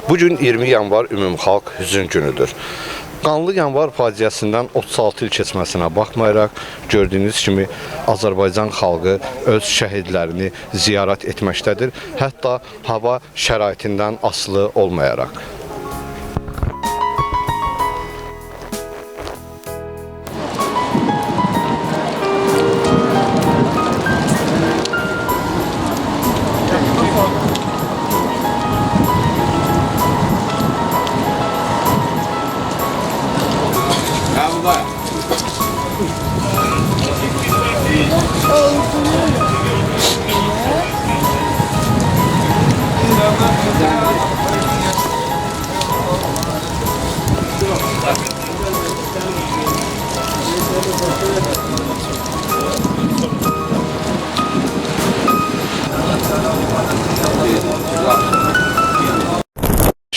Bugün 20 yanvar Ümumxalq Hüzün günüdür. Qanlı yanvar faciəsindən 36 il keçməsinə baxmayaraq, gördüyünüz kimi Azərbaycan xalqı öz şəhidlərini ziyarət etməkdədir, hətta hava şəraitindən asılı olmayaraq.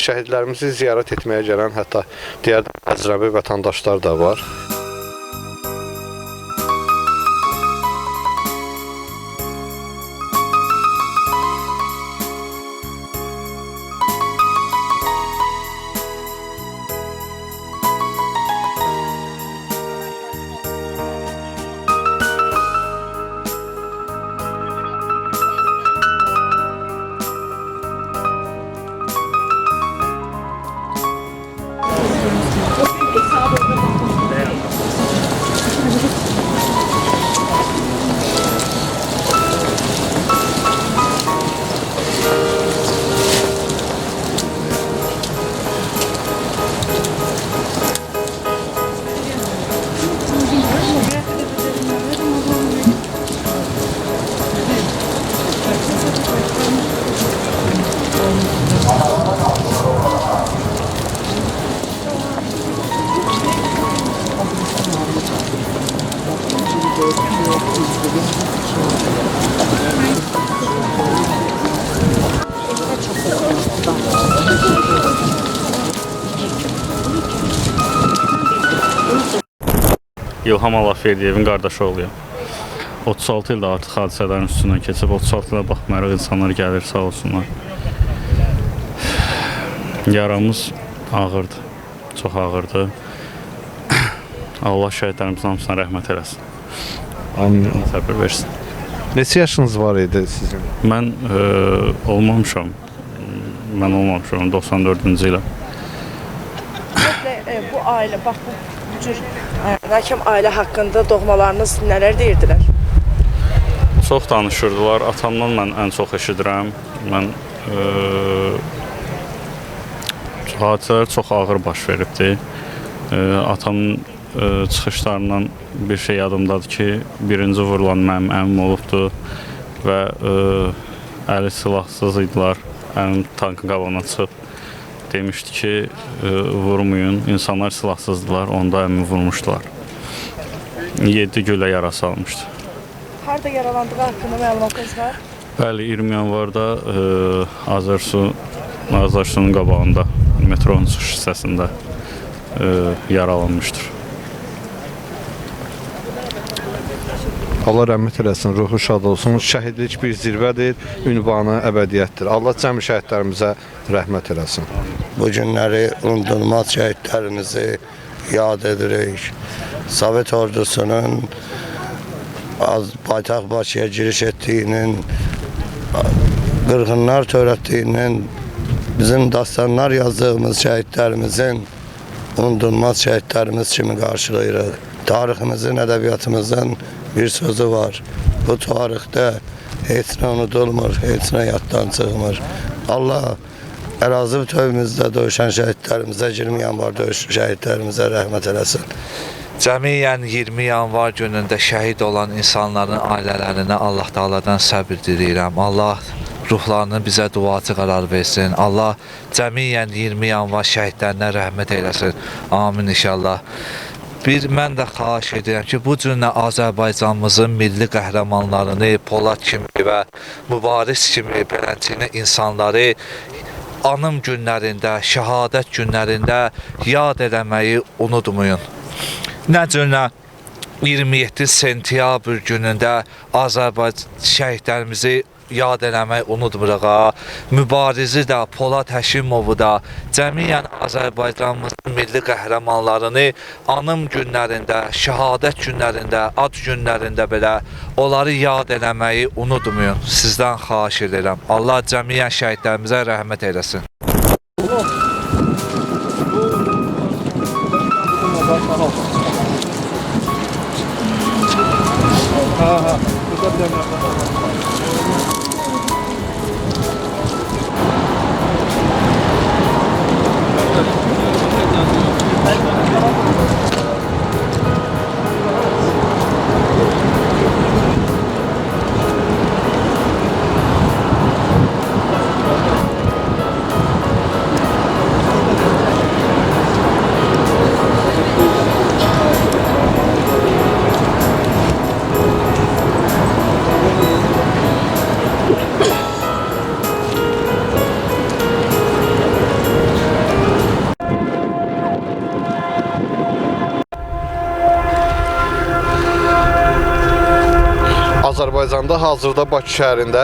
Şəhidlərimizi ziyarət etməyə gələn hətta digər əcnəbi vətəndaşlar da var. İlham Allahverdiyevin qardaşı oğluyam. 36 ildə artıq hadisələrin üstündən keçib, 36 ilə baxmayaraq insanlar gəlir, sağ olsunlar. Yaramız ağırdı, çox ağırdı. Allah şəhidlərimizin hamısına rəhmət eləsin. Amin. Səbir versin. Neçə yaşınız var idi sizin? Mən olmamışam. Mən olmamışam 94-cü ilə. Bu ailə, bax bu cür məhkəm ailə haqqında doğmalarınız nələr deyirdilər? Çox danışırdılar. Atamdan mən ən çox eşidirəm. Mən hadisələr çox ağır baş veribdi. Atamın çıxışlarından bir şey yadımdadır ki, birinci vurulan mənim əmim olubdu və əli silahsız idilər. Əmim tankın qabağına çıxıb demişdi ki, vurmayın. İnsanlar silahsızdılar, onda əmimi vurmuşdular. 7 gülə yarası almışdı. Harada yaralandığı haqqında məlumatınız var? Bəli, 20 yanvarda Azərsunun qabağında, metronun çıxış hissəsində yaralanmışdır. Allah rəhmət eləsin, ruhu şad olsun. Şəhidlik bir zirvədir, ünvanı əbədiyyətdir. Allah cəmi şəhidlərimizə rəhmət eləsin. Bu günləri unudulmaz şəhidlərimizi yad edirik. Sovet ordusunun paytaxt Bakıya giriş ettiğinin, qırğınlar törətdiyinin, bizim dastanlar yazdığımız şəhidlərimizin unudulmaz şəhidlərimiz kimi qarşılayırıq. Tariximizin, ədəbiyyatımızın bir sözü var. Bu tarixdə heç nə unudulmur, heç nə yaddan çıxmır. Allah ərazi bütövümüzdə döyüşən şəhidlərimizə, 20 yanvar döyüş şəhidlərimizə rəhmət eləsin. Cəmiyyən 20 yanvar günündə şəhid olan insanların ailələrinə Allah Taala'dan səbir diləyirəm. Allah ruhlarını bizə duacı qərar versin. Allah cəmiyyən 20 yanvar şəhidlərinə rəhmət eyləsin. Amin inşallah. Mən də xahiş edirəm ki, bu cür Azərbaycanımızın milli qəhrəmanlarını, Polad kimi və Mübariz kimi beləncini insanları anım günlərində, şəhadət günlərində yad eləməyi unutmayın. Nə cür 27 sentyabr günündə Azərbaycan şəhidlərimizi yad eləmək unutmuruq. Mübarizi də, Polad Həşimovu da, cəmiyyən Azərbaycanımızın milli qəhrəmanlarını anım günlərində, şəhadət günlərində, ad günlərində belə onları yad eləməyi unutmayın. Sizdən xahiş edirəm. Allah cəmiyyən şəhidlərimizə rəhmət eyləsin. Azərbaycanda hazırda Bakı şəhərində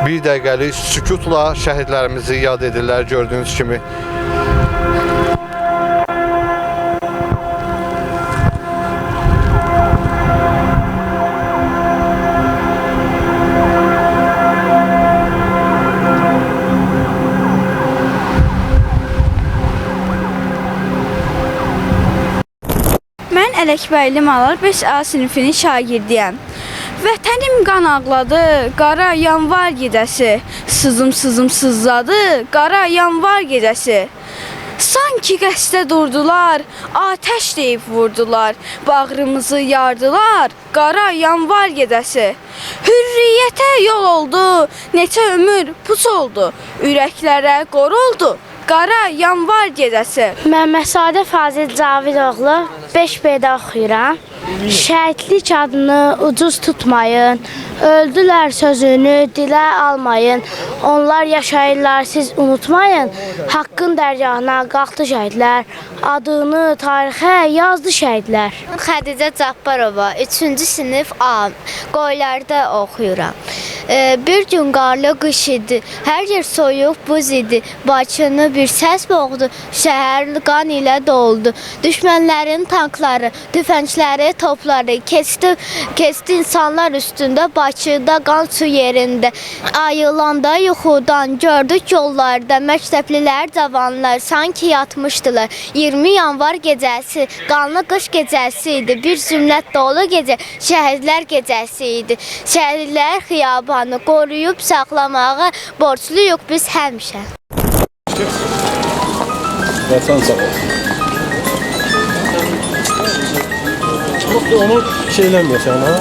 bir dəqiqəlik sükutla şəhidlərimizi yad edirlər, gördüyünüz kimi. Mən Ələkbəyli Malar 5A sinifinin şagirdiyəm. Vətənim qan ağladı, qara yanvar gecəsi. Sızım sızım sızladı, qara yanvar gecəsi. Sanki qəsdə durdular, atəş deyib vurdular. Bağrımızı yardılar, qara yanvar gecəsi. Hürriyyətə yol oldu, neçə ömür puç oldu. Ürəklərə qor oldu, qara yanvar gecəsi. Məmməsadə Fazil Cavidoğlu 5B-də oxuyuram. Şəhidlik adını ucuz tutmayın, öldülər sözünü dilə almayın. Onlar yaşayırlar, siz unutmayın. Haqqın dərgahına qalxdı şəhidlər, adını tarixə yazdı şəhidlər. Xədicə Cabbarova 3-cü sinif A, Qoylarda oxuyuram. Bir gün qarlı qış idi, hər yer soyuq buz idi. Bakını bir səs boğdu, şəhər qan ilə doldu. Düşmənlərin tankları, tüfəngləri, topları keçdi insanlar üstündə. Bakıda qan su yerində. Ayılanda yuxudan gördük yollarda. Məktəblilər, cavanlar sanki yatmışdılar. 20 yanvar gecəsi, qanlı qış gecəsi idi. Bir zümrət dolu gecə, şəhidlər gecəsi idi. Şəhidlər xiyabanı qoruyub saxlamağa borcluyuq biz həmişə. Vətən sağ ol. Yoxdur, onu şeyləməyəsən, ha?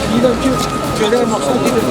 Deyirəm ki, görək məqsad edir.